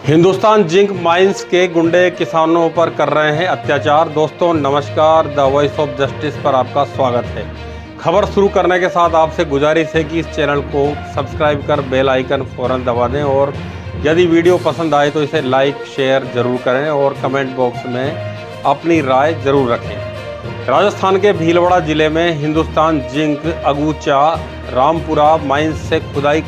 Hindustan zinc mines के गुंडे किसानों पर कर रहे हैं अत्याचार। दोस्तों नमस्कार, द वॉइस ऑफ जस्टिस पर आपका स्वागत है। खबर शुरू करने के साथ आपसे गुजारिश है कि इस चैनल को सब्सक्राइब कर बेल आइकन फौरन दबा दें और यदि वीडियो पसंद आए तो इसे लाइक शेयर जरूर करें और कमेंट बॉक्स में अपनी राय जरूर रखें। राजस्थान के भीलवाड़ा जिले में हिंदुस्तान जिंक अगूचा रामपुरा माइंस से खुदाई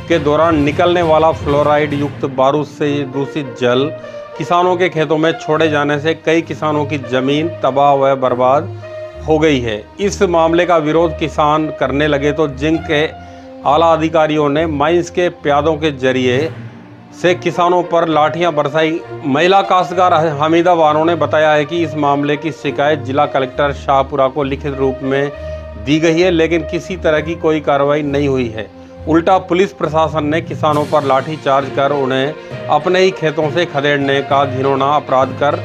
के दौरान निकलने वाला फ्लोराइड युक्त बारूद से दूषित जल किसानों के खेतों में छोड़े जाने से कई किसानों की जमीन तबाह व बर्बाद हो गई है। इस मामले का विरोध किसान करने लगे तो जिंक के आला अधिकारियों ने माइंस के प्यादों के जरिए से किसानों पर लाठियां बरसाई। महिला काश्तकार हमीदा बानो ने बताया है कि इस मामले की शिकायत जिला कलेक्टर शाहपुरा को लिखित रूप में दी गई है, लेकिन किसी तरह की कोई कार्रवाई नहीं हुई है। उल्टा पुलिस प्रशासन ने किसानों पर लाठीचार्ज कर उन्हें अपने ही खेतों से खदेड़ने का घिनौना अपराध कर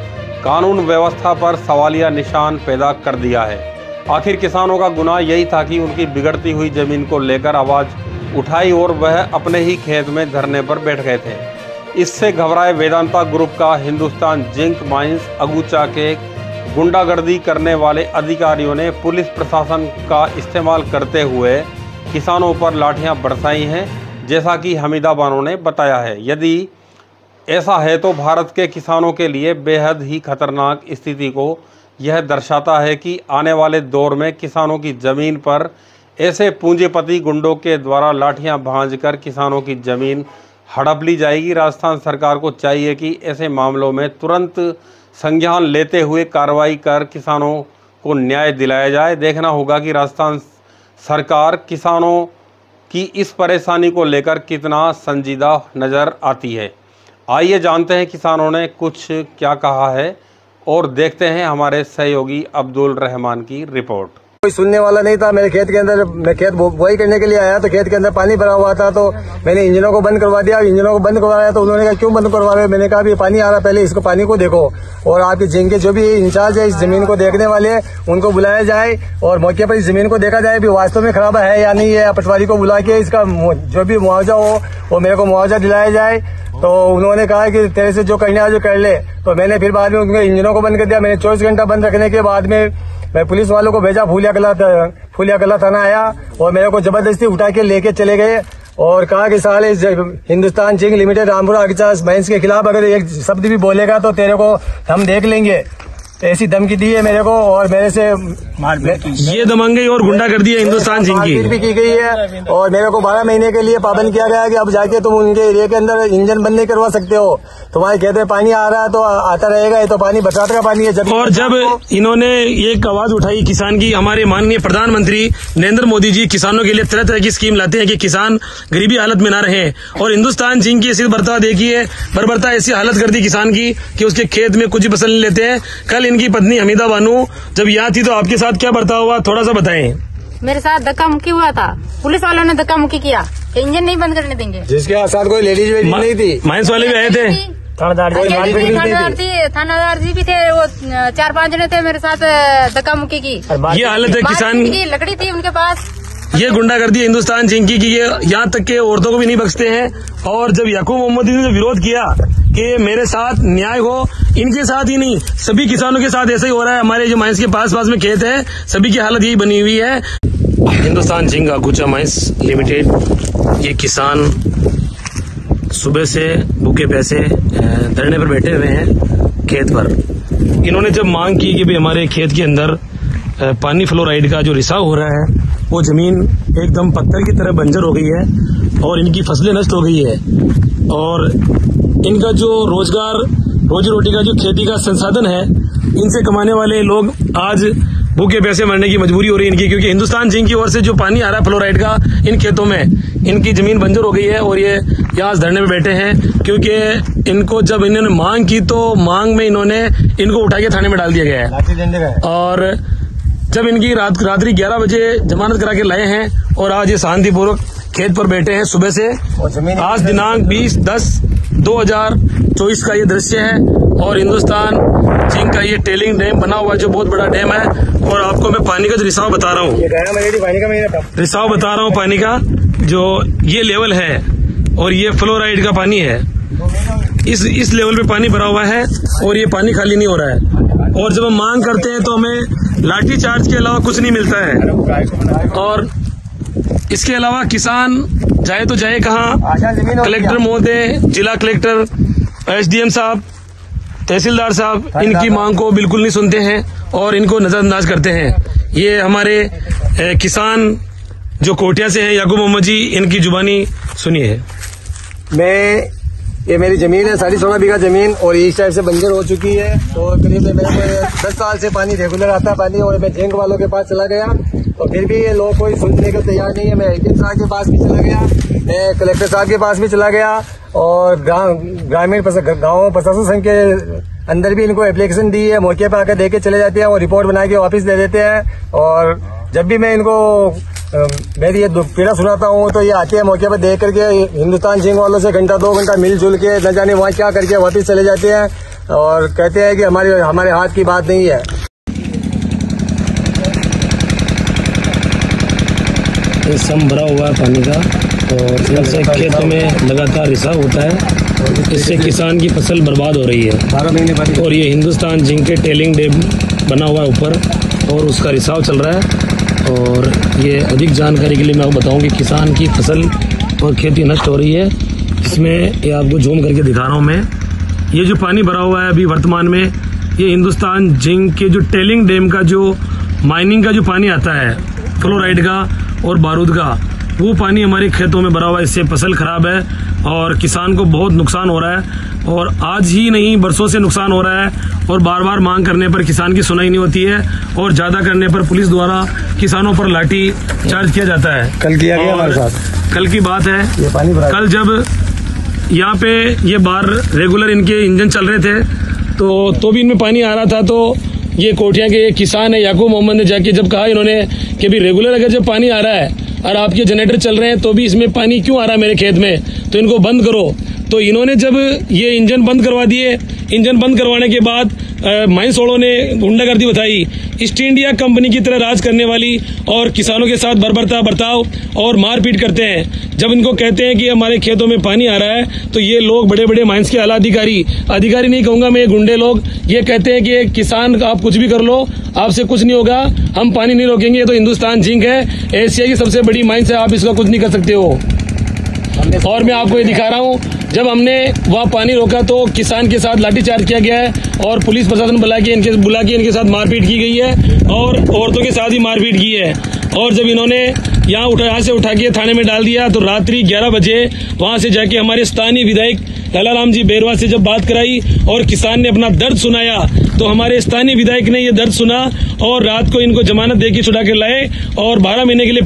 कानून व्यवस्था पर सवालिया निशान पैदा कर दिया है। आखिर किसानों का गुनाह यही था कि उनकी बिगड़ती हुई जमीन को लेकर आवाज उठाई और वह अपने ही खेत में धरने पर बैठ गए थे। इससे घबराए वेदांता ग्रुप का हिंदुस्तान जिंक माइंस अगूचा के गुंडागर्दी करने वाले अधिकारियों ने पुलिस प्रशासन का इस्तेमाल करते हुए किसानों पर लाठियां बरसाई हैं, जैसा कि हमीदा बानो ने बताया है। यदि ऐसा है तो भारत के किसानों के लिए बेहद ही खतरनाक स्थिति को यह दर्शाता है कि आने वाले दौर में किसानों की ज़मीन पर ऐसे पूंजीपति गुंडों के द्वारा लाठियां भांजकर किसानों की ज़मीन हड़प ली जाएगी। राजस्थान सरकार को चाहिए कि ऐसे मामलों में तुरंत संज्ञान लेते हुए कार्रवाई कर किसानों को न्याय दिलाया जाए। देखना होगा कि राजस्थान सरकार किसानों की इस परेशानी को लेकर कितना संजीदा नज़र आती है। आइए जानते हैं किसानों ने कुछ क्या कहा है और देखते हैं हमारे सहयोगी अब्दुल रहमान की रिपोर्ट। कोई सुनने वाला नहीं था। मेरे खेत के अंदर, मैं खेत बुआई करने के लिए आया तो खेत के अंदर पानी भरा हुआ था, तो मैंने इंजनों को बंद करवा दिया। इंजनों को बंद करवाया तो उन्होंने कहा क्यों बंद करवा रहे हो? मैंने कहा अभी पानी आ रहा, पहले इसको पानी को देखो और आपके जिंक के जो भी इंचार्ज है इस जमीन को देखने वाले उनको बुलाया जाए और मौके पर इस जमीन को देखा जाए भी वास्तव में खराब है या नहीं है। पटवारी को बुला के इसका जो भी मुआवजा हो वो मेरे को मुआवजा दिलाया जाए। तो उन्होंने कहा कि तेरे से जो करना है जो कर ले। तो मैंने फिर बाद में उनके इंजनों को बंद कर दिया। मैंने 24 घंटा बंद रखने के बाद में मैं पुलिस वालों को भेजा। फूलिया कला थाना आया और मेरे को जबरदस्ती उठा के लेके चले गए और कहा कि साले Hindustan zinc limited Rampura Agucha mines के खिलाफ अगर एक शब्द भी बोलेगा तो तेरे को हम देख लेंगे, ऐसी धमकी दी है मेरे को। और मेरे से ये दमंगई और गुंडागर्दी है हिंदुस्तान जिंक की भी की गई है और मेरे को 12 महीने के लिए पाबंद किया गया है कि अब जाके तुम उनके एरिया के अंदर इंजन बंद नहीं करवा सकते हो। तुम्हारे खेत में पानी आ रहा है तो आता रहेगा, ये तो पानी बरसात का पानी है। जब इन्होंने एक आवाज उठाई किसान की, हमारे माननीय प्रधानमंत्री नरेंद्र मोदी जी किसानों के लिए तरह तरह की स्कीम लाते हैं कि किसान गरीबी हालत में ना रहे, और हिंदुस्तान जिंक की ऐसी बर्ताव देखिए, बर्बरता ऐसी हालत कर दी किसान की कि उसके खेत में कुछ भी फसल नहीं लेते हैं। कल इनकी पत्नी हमीदा बानो जब यहाँ थी तो आपके साथ क्या बर्ताव हुआ, थोड़ा सा बताएं। मेरे साथ धक्का मुक्की हुआ था, पुलिस वालों ने धक्का मुक्की किया, इंजन नहीं बंद करने देंगे। जिसके साथ कोई लेडीज नहीं थी, माइंस वाले भी आए थे, थानेदार जी भी थे, वो 4-5 जने थे मेरे साथ धक्का मुक्की की। ये हालत है किसान की, लकड़ी थी उनके पास। ये गुंडागर्दी हिंदुस्तान जिंक की ये यहाँ तक के औरतों को भी नहीं बख्शते हैं। और जब याकूब मोहम्मद ने विरोध किया कि मेरे साथ न्याय हो, इनके साथ ही नहीं सभी किसानों के साथ ऐसा ही हो रहा है। हमारे जो माइंस के पास में खेत है सभी की हालत यही बनी हुई है। Hindustan zinc Agucha mines limited, ये किसान सुबह से भूखे प्यासे धरने पर बैठे हुए हैं खेत पर। इन्होंने जब मांग की कि भाई हमारे खेत के अंदर पानी फ्लोराइड का जो रिसाव हो रहा है, वो जमीन एकदम पत्थर की तरह बंजर हो गई है और इनकी फसलें नष्ट हो गई है और इनका जो रोजगार रोजी रोटी का जो खेती का संसाधन है, इनसे कमाने वाले लोग आज भूखे प्यासे मरने की मजबूरी हो रही है इनकी, क्योंकि हिंदुस्तान जिंक की ओर से जो पानी आ रहा है फ्लोराइड का इन खेतों में, इनकी जमीन बंजर हो गई है और ये यहाँ धरने में बैठे हैं। क्योंकि इनको जब इन्होंने मांग की तो मांग में इन्होंने इनको उठा के थाने में डाल दिया गया है और जब इनकी रात्रि 11 बजे जमानत करा के लाए हैं और आज ये शांतिपूर्वक खेत पर बैठे हैं सुबह से। आज दिनांक 20/10/2024 का ये दृश्य है और हिंदुस्तान जिंक का ये टेलिंग डैम बना हुआ है जो बहुत बड़ा डैम है। और आपको मैं पानी का जो रिसाव बता रहा हूँ, रिसाव बता रहा हूँ पानी का, जो ये लेवल है और ये फ्लोराइड का पानी है। इस लेवल पे पानी भरा हुआ है और ये पानी खाली नहीं हो रहा है। और जब हम मांग करते हैं तो हमें लाठी चार्ज के अलावा कुछ नहीं मिलता है। और इसके अलावा किसान जाए तो जाए कहाँ? कलेक्टर महोदय, जिला कलेक्टर, SDM साहब, तहसीलदार साहब इनकी मांग को बिल्कुल नहीं सुनते हैं और इनको नजरअंदाज करते हैं। ये हमारे किसान जो कोटिया से हैं, याकूब मोहम्मद जी, इनकी जुबानी सुनिए। ये मेरी जमीन है, 16.5 बीघा जमीन, और इस टाइप से बंजर हो चुकी है। और करीब मेरे 10 साल से पानी रेगुलर आता है पानी, और मैं जिंक वालों के पास चला गया तो फिर भी ये लोग कोई सुनने को तैयार नहीं है। मैं SDM साहब के पास भी चला गया, मैं कलेक्टर साहब के पास भी चला गया, और ग्रामीण गाँव प्रशासन संघ के अंदर भी इनको एप्लीकेशन दी है। मौके पर आकर देके चले जाते हैं और रिपोर्ट बना के वापस दे देते हैं। और जब भी मैं इनको मेरी ये पीड़ा सुनाता हूँ तो ये आते हैं मौके पर देख करके हिंदुस्तान जिंक वालों से घंटा 2 घंटा मिलजुल के न जाने वहाँ क्या करके वापस चले जाते हैं और कहते हैं कि हमारे हाथ की बात नहीं है। ये सम भरा हुआ है पानी का और इनसे खेतों में लगातार रिसाव होता है। इससे किसान की फसल बर्बाद हो रही है। 12 महीने और ये हिंदुस्तान जिंक के टेलिंग डैम बना हुआ है ऊपर और उसका रिसाव चल रहा है। और ये अधिक जानकारी के लिए मैं आपको बताऊं कि किसान की फसल और खेती नष्ट हो रही है। इसमें ये आपको जूम करके दिखा रहा हूं मैं। ये जो पानी भरा हुआ है अभी वर्तमान में, ये हिंदुस्तान जिंक के जो टेलिंग डैम का जो माइनिंग का जो पानी आता है, फ्लोराइड का और बारूद का, वो पानी हमारे खेतों में भरा हुआ है। इससे फसल खराब है और किसान को बहुत नुकसान हो रहा है। और आज ही नहीं, बरसों से नुकसान हो रहा है और बार बार मांग करने पर किसान की सुनाई नहीं होती है और ज्यादा करने पर पुलिस द्वारा किसानों पर लाठी चार्ज किया जाता है। कल किया गया हमारे साथ। कल की बात है, ये पानी भरा, कल जब यहाँ पे ये बार रेगुलर इनके इंजन चल रहे थे तो भी इनमें पानी आ रहा था। तो ये कोटिया के किसान है याकूब मोहम्मद ने जाके जब कहा इन्होंने कि भी रेगुलर अगर जब पानी आ रहा है और आपके जनरेटर चल रहे हैं तो भी इसमें पानी क्यों आ रहा है मेरे खेत में, तो इनको बंद करो। तो इन्होंने जब ये इंजन बंद करवा दिए, इंजन बंद करवाने के बाद माइंस वालों ने गुंडागर्दी बताई, ईस्ट इंडिया कंपनी की तरह राज करने वाली और किसानों के साथ बर्बरता बर्ताव और मारपीट करते हैं। जब इनको कहते हैं कि हमारे खेतों में पानी आ रहा है तो ये लोग बड़े बड़े माइंस के आला अधिकारी नहीं कहूंगा मैं, गुंडे लोग ये कहते हैं कि किसान आप कुछ भी कर लो, आपसे कुछ नहीं होगा, हम पानी नहीं रोकेंगे, ये तो हिंदुस्तान जिंक है, एशिया की सबसे बड़ी माइंस है, आप इसका कुछ नहीं कर सकते हो। और मैं आपको ये दिखा रहा हूँ, जब हमने वहाँ पानी रोका तो किसान के साथ लाठीचार्ज किया गया है और पुलिस प्रशासन बुला के इनके साथ मारपीट की गई है और औरतों के साथ ही मारपीट की है। और जब इन्होंने यहाँ से उठा के थाने में डाल दिया तो रात्रि 11 बजे वहाँ से जाके हमारे स्थानीय विधायक लालाराम जी बेरवा से जब बात कराई और किसान ने अपना दर्द सुनाया तो हमारे स्थानीय विधायक ने ये दर्द सुना और रात को इनको जमानत देके छुड़ा के लाए और 12 महीने के लिए